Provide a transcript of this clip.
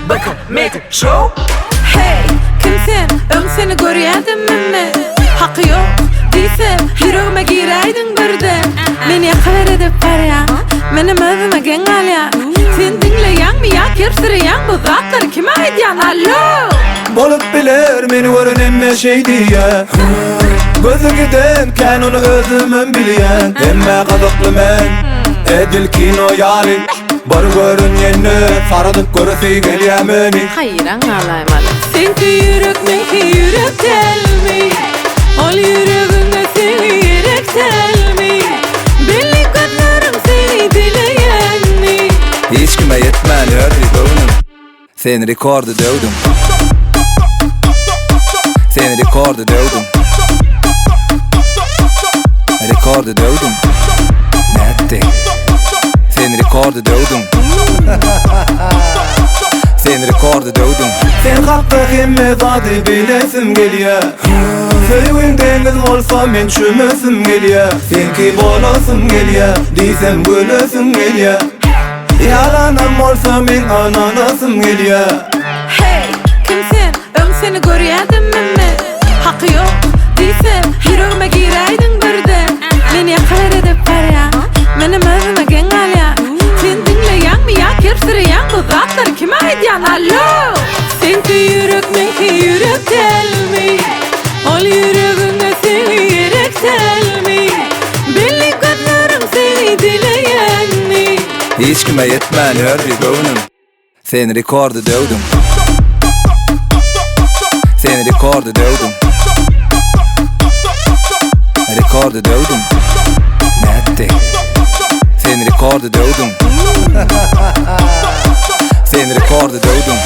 Bakın Mega Show. Hey, kimsen? Seni görýärdim mi? Haqqy ýok diýse, ýüregime gireýdiň birden. Meni ýakalar edip barýan, menim özüme geň alýan. Sen dinleýänmi ýa kersirýän bu zatlar kime aýdýan? Allo! Bolup biler meni görün emme şey diýe. Gözü giden kän onu özümün bilýän. Emme gazakly men edil kino ýaly. Bar görün ýene saradyp göresi gelýär meni. Hayran alaýmaly. Senki ýürek menki ýürek telmi. Ol ýüregiňe seni ýerek telmi. Belli gözlerim seni dileýänmi. Hiç kime yetmän ördü döwdüm. Sen rekordy döwdüm. Sen rekordy döwdüm. Rekordy döwdüm. Nätti? Sen rekordy döwdüm. Sen rekordy döwdüm. Sen hakda hemme zady bilesim gelýär. Söýgün deňiz bolsa men çömesim gelýär. Senki bolasym gelýär, diýsem gölesim gelýär. Yalanam bolsa men ananasym gelýär. Hey, kimsen? Seni görýärdim mi? Haqqy ýok diýse, ýüregime gireýdiň birden. Meni ýakalar edip barýan, menim özüme geň alýan. Sen dinleýänmi ýa kersirýän bu zatlar kime aýdýan? Allo! Senki ýürek menki ýürek telmi. Ol ýüregiňe seni ýerek telmi. Belli gözlerim seni dileýänmi. Hiç kime yetmän ördü döwdüm. Sen rekordy döwdüm. Sen rekordy döwdüm. Rekordy döwdüm. Nätti? Sen rekordy döwdüm. Sen rekordy döwdüm.